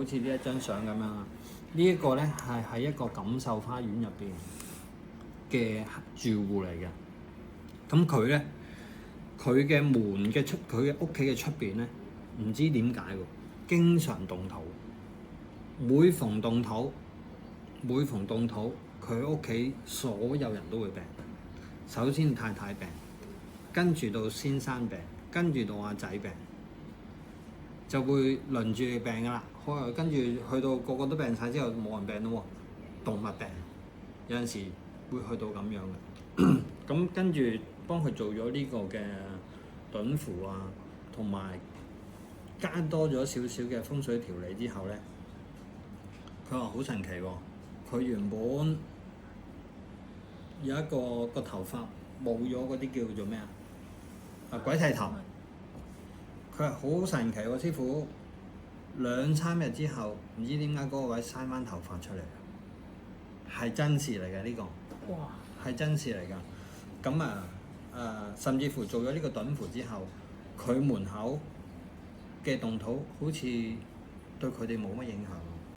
好似呢一張相咁樣啦。呢一個咧係喺一個錦繡花園入邊嘅住戶嚟嘅。咁佢咧，佢嘅門嘅出，佢嘅屋企嘅出邊咧，唔知點解喎，經常動土。每逢動土，佢屋企所有人都會病。首先太太病，跟住到先生病，跟住到阿仔病，就會輪住病㗎啦。跟住去到個個都病晒之後，冇人病咯喎。動物病有陣時會去到咁樣嘅。咁跟住幫佢做咗呢個嘅躉符啊，同埋加多咗少少嘅風水調理之後咧，佢話好神奇喎。佢原本有一個頭髮冇咗嗰啲叫做咩啊？鬼剃頭。佢話好神奇喎，師傅2-3日之後，唔知點解嗰個位生翻頭髮出嚟，係真事嚟嘅呢個。哇！係真事嚟㗎。咁甚至乎做咗呢個躉符之後，佢門口嘅動土好似對佢哋冇乜影響。